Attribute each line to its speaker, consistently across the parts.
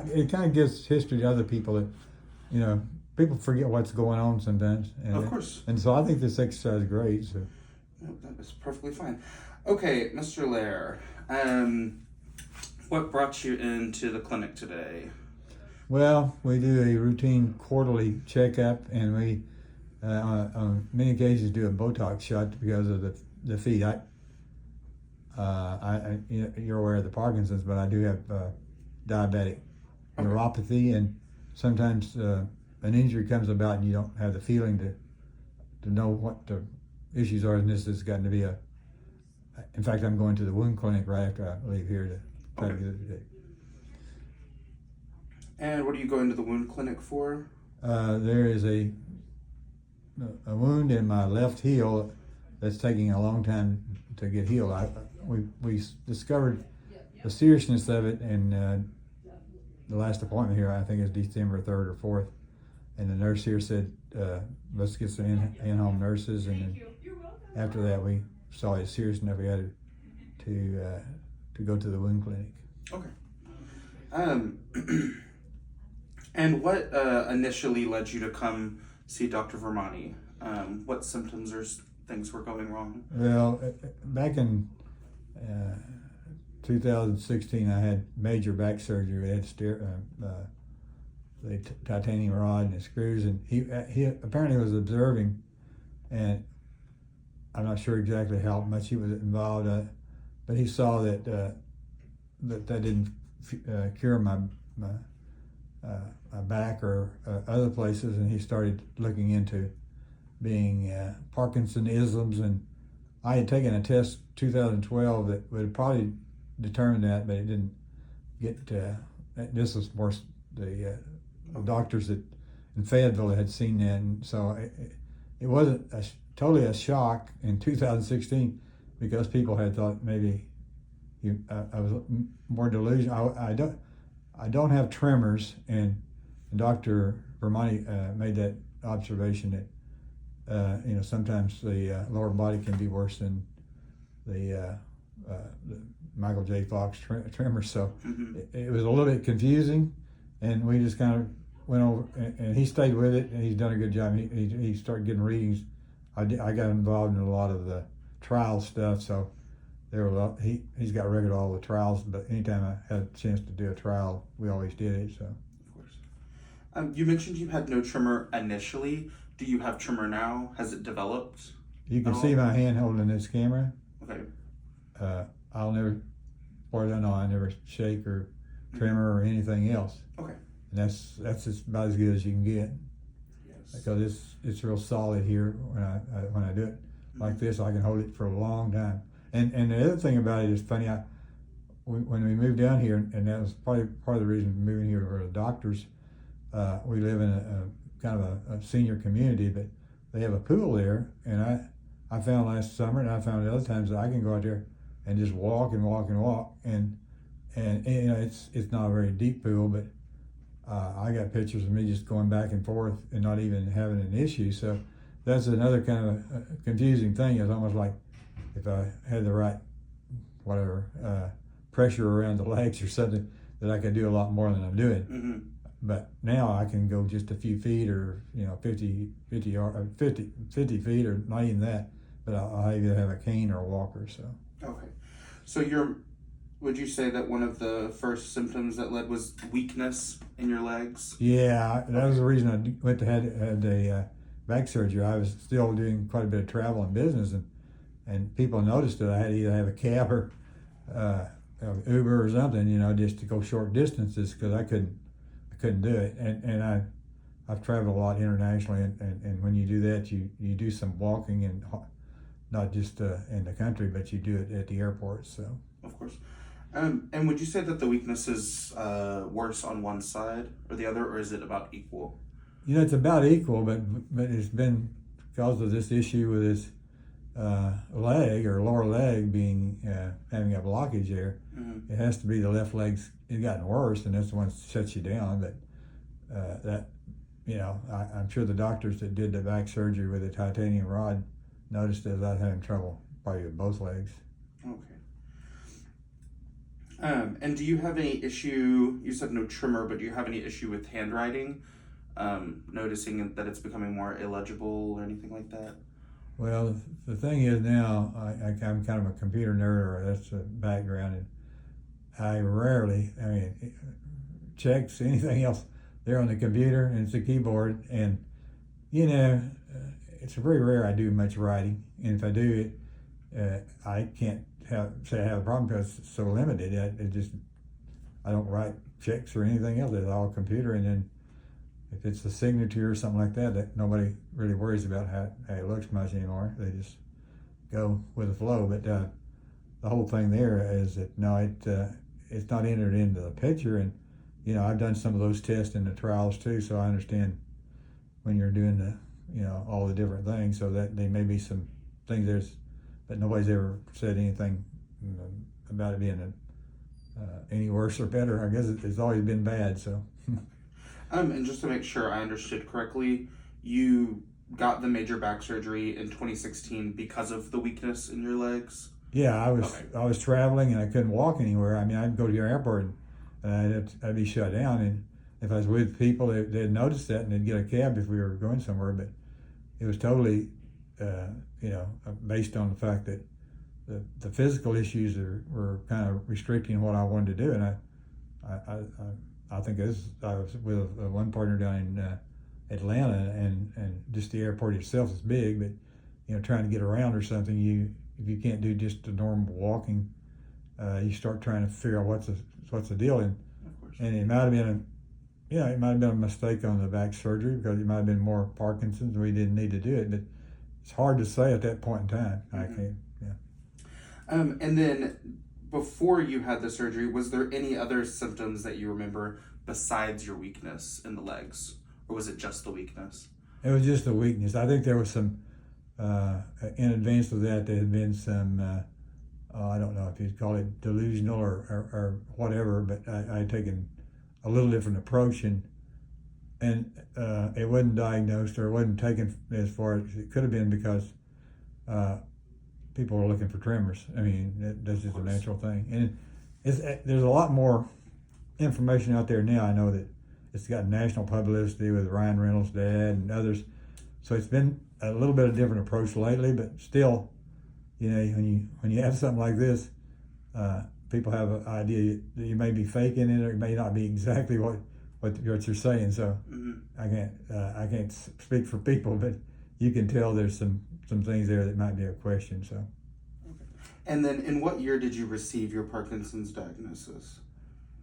Speaker 1: it kind of gives history to other people that, people forget what's going on sometimes.
Speaker 2: Of course.
Speaker 1: And so I think this exercise is great. So.
Speaker 2: No, that is perfectly fine. Okay, Mr. Lair, what brought you into the clinic today?
Speaker 1: Well, we do a routine quarterly checkup, and we, on many occasions, do a Botox shot because of the feet. You're aware of the Parkinson's, but I do have diabetic neuropathy, and sometimes an injury comes about and you don't have the feeling to know what the issues are, and this has gotten to be in fact, I'm going to the wound clinic right after I leave here to try to get it today.
Speaker 2: And what are you going to the wound clinic for?
Speaker 1: There is a wound in my left heel that's taking a long time to get healed. We discovered the seriousness of it in the last appointment here. I think it's December 3rd or 4th, and the nurse here said, let's get some in-home nurses, and then after that we saw it serious enough we had to go to the wound clinic.
Speaker 2: Okay. And what initially led you to come see Dr. Vermani? What symptoms or things were going wrong?
Speaker 1: Well, back in 2016, I had major back surgery. I had the titanium rod and the screws, and he apparently was observing, and I'm not sure exactly how much he was involved, but he saw that that didn't cure my back or other places, and he started looking into being Parkinsonisms, and I had taken a test 2012 that would probably determine that, but it didn't get. This was more the doctors that in Fayetteville that had seen that, and so it wasn't totally a shock in 2016 because people had thought maybe I was more delusional. I don't have tremors, and Dr. Vermani made that observation that sometimes the lower body can be worse than the Michael J. Fox tremors. So it was a little bit confusing, and we just kind of went over, and he stayed with it, and he's done a good job. He started getting readings. I got involved in a lot of the trial stuff, so there were he's got a record of all the trials, but anytime I had a chance to do a trial, we always did it. So.
Speaker 2: Of course. You mentioned you had no tremor initially. Do you have tremor now? Has it developed?
Speaker 1: You can see my hand holding this camera.
Speaker 2: Okay.
Speaker 1: I'll never, as far as I know, I never shake or tremor or anything else.
Speaker 2: Okay.
Speaker 1: And that's about as good as you can get.
Speaker 2: Yes.
Speaker 1: Because it's real solid here when I do it like this. I can hold it for a long time. And the other thing about it is funny. When we moved down here, and that was probably part of the reason for moving here for the doctors. We live in a kind of a senior community, but they have a pool there, and I found last summer, and I found other times that I can go out there and just walk and walk and walk, and it's not a very deep pool, but I got pictures of me just going back and forth and not even having an issue. So that's another kind of confusing thing. It's almost like if I had the right pressure around the legs or something, that I could do a lot more than I'm doing.
Speaker 2: Mm-hmm.
Speaker 1: But now I can go just a few feet, or 50 feet, or not even that. But I'll either have a cane or a walker. So.
Speaker 2: Okay. So would you say that one of the first symptoms that led was weakness in your legs?
Speaker 1: Yeah, that was the reason I went to had a back surgery. I was still doing quite a bit of travel and business, and people noticed that I had to either have a cab or Uber or something, just to go short distances, because I couldn't do it. And I've traveled a lot internationally, and when you do that, you do some walking, and not just in the country, but you do it at the airport. So.
Speaker 2: Of course. And would you say that the weakness is worse on one side or the other, or is it about equal?
Speaker 1: It's about equal, but it's been because of this issue with this leg or lower leg being having a blockage there. Mm-hmm. It has to be the left leg's gotten worse, and that's the one that shuts you down. But I'm sure the doctors that did the back surgery with the titanium rod noticed that I was having trouble probably with both legs.
Speaker 2: Okay. And do you have any issue? You said no tremor, but do you have any issue with handwriting? Noticing that it's becoming more illegible or anything like that?
Speaker 1: Well, the thing is now, I'm kind of a computer nerd, or that's a background, and I rarely, checks anything else there on the computer, and it's a keyboard, and you know, it's very rare I do much writing, and if I do it, I can't say I have a problem because it's so limited. I don't write checks or anything else. It's all computer, and then if it's a signature or something like that, that nobody really worries about how it looks much anymore. They just go with the flow. But the whole thing there is that no, it's not entered into the picture, and you know I've done some of those tests in the trials too, so I understand when you're doing all the different things. So that there may be some things but nobody's ever said anything about it being any worse or better. I guess it's always been bad. So.
Speaker 2: And just to make sure I understood correctly, you got the major back surgery in 2016 because of the weakness in your legs?
Speaker 1: Yeah,
Speaker 2: Okay.
Speaker 1: I was traveling and I couldn't walk anywhere. I mean, I'd go to your airport and I'd be shut down. And if I was with people, they'd notice that and they'd get a cab if we were going somewhere. But it was totally, based on the fact that the physical issues were kind of restricting what I wanted to do. And I think I was with one partner down in Atlanta, and just the airport itself is big, but trying to get around or something, if you can't do just the normal walking, you start trying to figure out what's the deal, and it might have been a mistake on the back surgery because it might have been more Parkinson's and we didn't need to do it, but it's hard to say at that point in time.
Speaker 2: Mm-hmm.
Speaker 1: I can't.
Speaker 2: And then before you had the surgery, was there any other symptoms that you remember besides your weakness in the legs? Or was it just the weakness?
Speaker 1: It was just the weakness. I think there was some, in advance of that, there had been some, I don't know if you'd call it delusional or whatever, but I had taken a little different approach, and it wasn't diagnosed or it wasn't taken as far as it could have been because people were looking for tremors. I mean, that's just a natural thing. And there's a lot more information out there now. I know that it's got national publicity with Ryan Reynolds' dad and others. So it's been a little bit of a different approach lately, but still, when you have something like this, people have an idea that you may be faking it or it may not be exactly what you're saying. So I can't speak for people, but you can tell there's some things there that might be a question. So.
Speaker 2: Okay. And then in what year did you receive your Parkinson's diagnosis?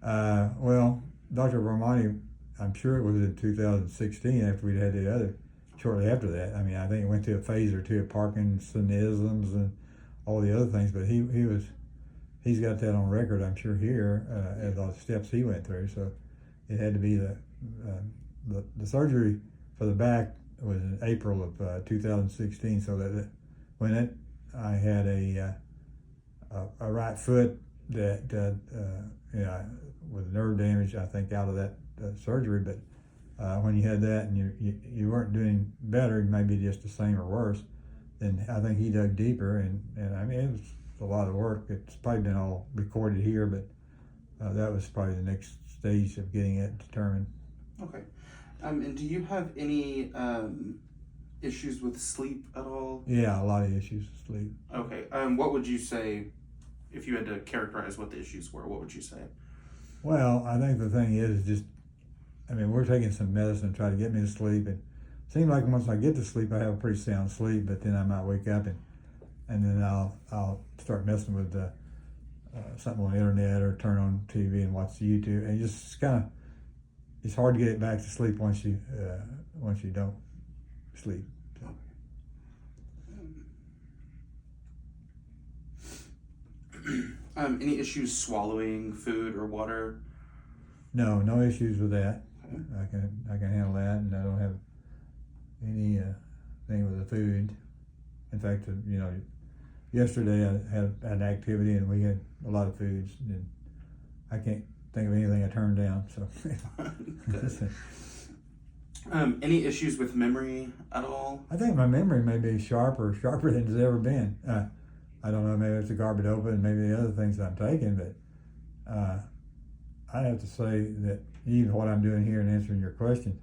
Speaker 1: Well, Dr. Vermani, I'm sure it was in 2016 after we'd had the other, shortly after that. I mean, I think it went through a phase or two of Parkinsonisms and all the other things, but he's got that on record, I'm sure, here, as all the steps he went through. So it had to be the surgery for the back was in April of 2016. So that when I had a right foot that with nerve damage, I think, out of that surgery. But when you had that and you weren't doing better, maybe just the same or worse, then I think he dug deeper, and I mean it was a lot of work. It's probably been all recorded here, but that was probably the next stage of getting it determined.
Speaker 2: Okay. And do you have any issues with sleep at all?
Speaker 1: Yeah, a lot of issues with sleep.
Speaker 2: Okay. What would you say, if you had to characterize what the issues were, what would you say?
Speaker 1: Well, I think the thing is just, we're taking some medicine to try to get me to sleep. And it seems like once I get to sleep, I have a pretty sound sleep, but then I might wake up and then I'll start messing with something on the internet or turn on TV and watch YouTube. And just it's hard to get it back to sleep once you don't sleep. So.
Speaker 2: Any issues swallowing food or water?
Speaker 1: No issues with that.
Speaker 2: Okay.
Speaker 1: I can handle that, and I don't have any thing with the food. In fact, yesterday I had an activity and we had a lot of foods, and I can't think of anything I turned down. So.
Speaker 2: Good. Any issues with memory at all?
Speaker 1: I think my memory may be sharper than it's ever been. I don't know, maybe it's the carbidopa and maybe the other things I'm taking, but I have to say that even what I'm doing here and answering your question,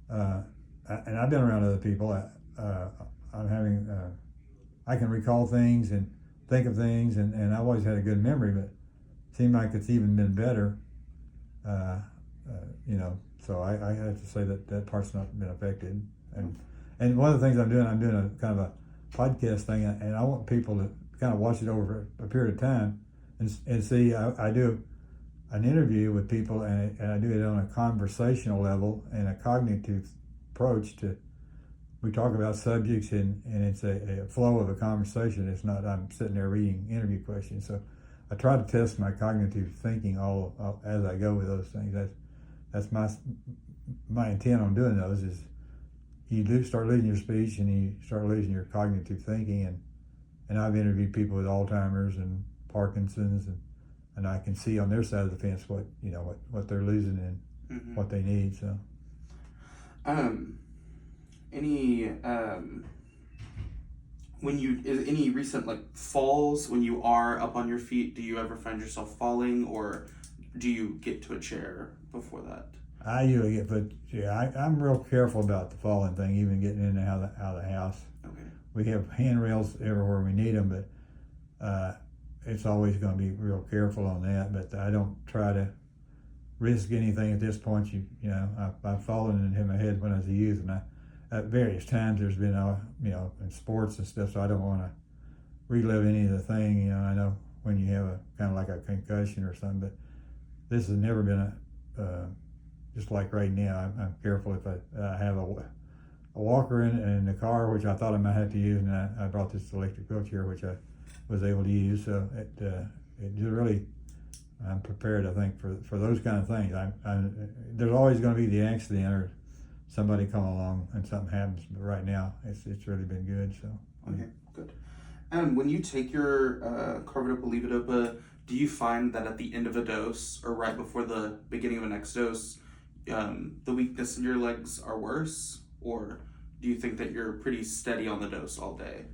Speaker 1: and I've been around other people. I'm having, I can recall things and think of things, and I've always had a good memory, but it seemed like it's even been better. So I have to say that part's not been affected. And one of the things I'm doing a kind of a podcast thing, and I want people to kind of watch it over a period of time and see. I do an interview with people, and I do it on a conversational level and a cognitive approach to. We talk about subjects, and it's a flow of a conversation. It's not I'm sitting there reading interview questions. So I try to test my cognitive thinking all as I go with those things. That's my intent on doing those is you do start losing your speech and you start losing your cognitive thinking, and I've interviewed people with Alzheimer's and Parkinson's, and I can see on their side of the fence what they're losing and what they need. So
Speaker 2: any recent like falls when you are up on your feet? Do you ever find yourself falling, or do you get to a chair before that?
Speaker 1: I usually get put. Yeah, I'm real careful about the falling thing, even getting in and out of the house.
Speaker 2: Okay.
Speaker 1: We have handrails everywhere we need them, but it's always going to be real careful on that. But I don't try to risk anything at this point. I've fallen and hit my head when I was a youth, and at various times there's been in sports and stuff. So I don't want to relive any of the thing. I know when you have a kind of like a concussion or something, but this has never been just like right now. I'm careful if I have a walker in the car, which I thought I might have to use, and I brought this electric wheelchair, which I was able to use. So it just really, I'm prepared, I think, for those kind of things. There's always going to be the accident or somebody come along and something happens, but right now it's really been good. So
Speaker 2: okay, good. When you take your carbidopa-levodopa, do you find that at the end of a dose or right before the beginning of a next dose, the weakness in your legs are worse, or do you think that you're pretty steady on the dose all day?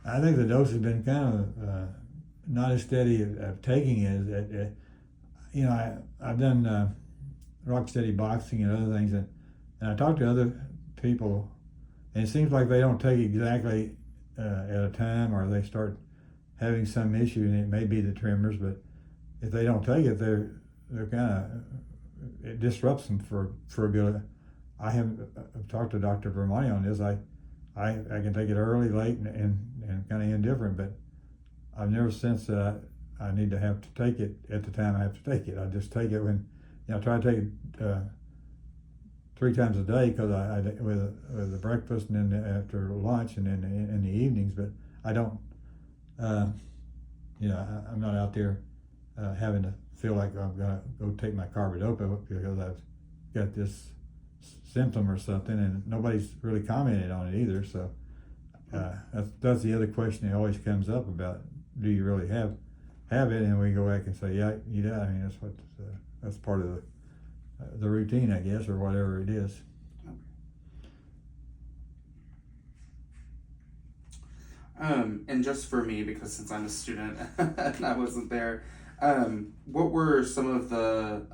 Speaker 1: I think the dose has been kind of not as steady of taking it. I've done rock steady boxing and other things, and I talk to other people, and it seems like they don't take exactly at a time, or they start having some issue, and it may be the tremors, but if they don't take it, they're kind of, it disrupts them for a bit. I've talked to Dr. Vermani on this. I can take it early, late, and kind of indifferent, but I've never sensed that I need to have to take it at the time I have to take it. I just take it when, I try to take it 3 times a day, because I with the breakfast and then after lunch and then in the evenings, but I don't, I'm not out there having to feel like I'm gonna go take my carbidopa because I've got this symptom or something, and nobody's really commented on it either. So that's the other question that always comes up about, do you really have it? And we go back and say, yeah, you do. I mean, that's part of the routine, I guess, or whatever it is.
Speaker 2: And just for me, because since I'm a student and I wasn't there, what were some of the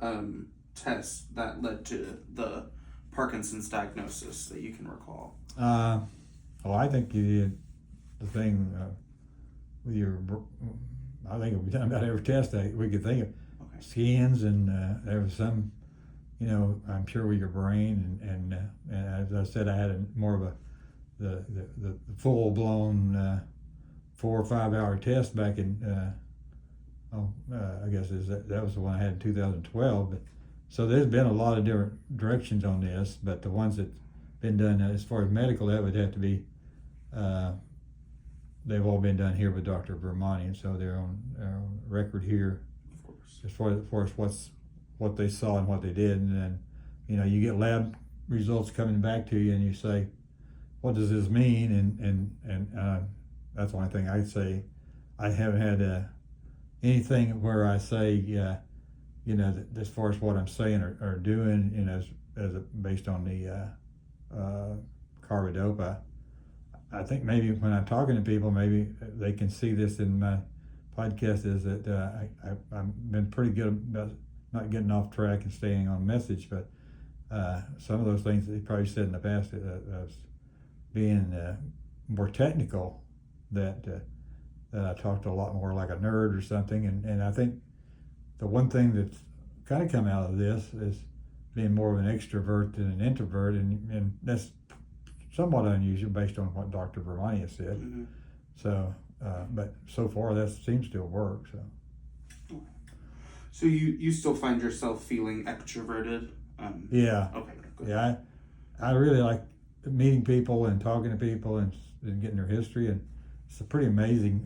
Speaker 2: tests that led to the Parkinson's diagnosis that you can recall?
Speaker 1: I think you did the thing with your, I think we've done about every test that we could think of.
Speaker 2: Okay.
Speaker 1: Scans, and there was some, I'm sure with your brain, and as I said, I had more of the full-blown 4 or 5 hour test back in, I guess that was the one I had in 2012. But so there's been a lot of different directions on this, but the ones that been done as far as medical, that would have to be, they've all been done here with Dr. Vermani, and so they're on record here.
Speaker 2: Of course.
Speaker 1: As far as what they saw and what they did, and then you get lab results coming back to you, and you say, what does this mean? And that's the only thing I'd say. I haven't had anything where I say, as far as what I'm saying or doing, as based on the carbidopa. I think maybe when I'm talking to people, maybe they can see this in my podcast is that I've been pretty good about not getting off track and staying on message, but some of those things that he probably said in the past, was being more technical, that I talked a lot more like a nerd or something, and I think the one thing that's kind of come out of this is being more of an extrovert than an introvert, and that's somewhat unusual based on what Dr. Vermani has said.
Speaker 2: Mm-hmm.
Speaker 1: So, but so far that seems to have worked. So.
Speaker 2: So you still find yourself feeling extroverted?
Speaker 1: Yeah.
Speaker 2: Okay. Good.
Speaker 1: Yeah, I really like meeting people and talking to people and getting their history, and it's pretty amazing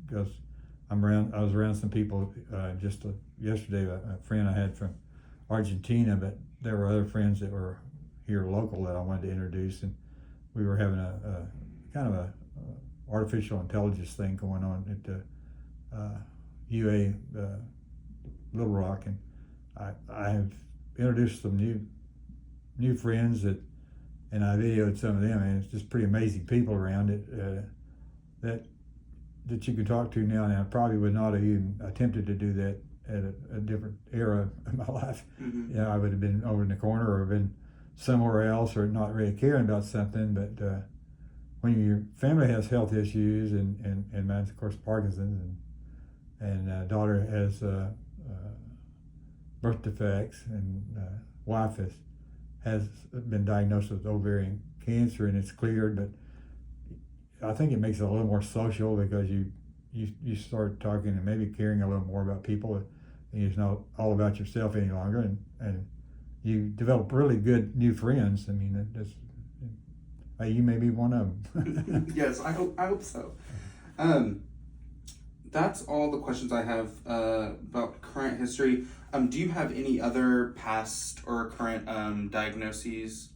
Speaker 1: because I was around some people just yesterday. A friend I had from Argentina, but there were other friends that were here local that I wanted to introduce, and we were having a kind of a artificial intelligence thing going on at UA Little Rock, and I have introduced some new friends and I videoed some of them, and it's just pretty amazing people around it that you can talk to now. And I probably would not have even attempted to do that at a different era of my life.
Speaker 2: Mm-hmm.
Speaker 1: You know, I would have been over in the corner or been somewhere else or not really caring about something. But when your family has health issues, and mine's of course Parkinson's, and daughter has birth defects, and wife has been diagnosed with ovarian cancer, and it's cleared, but I think it makes it a little more social because you start talking and maybe caring a little more about people, and it's not all about yourself any longer, and you develop really good new friends. I mean, you may be one of them.
Speaker 2: Yes, I hope so. That's all the questions I have about current history. Do you have any other past or current diagnoses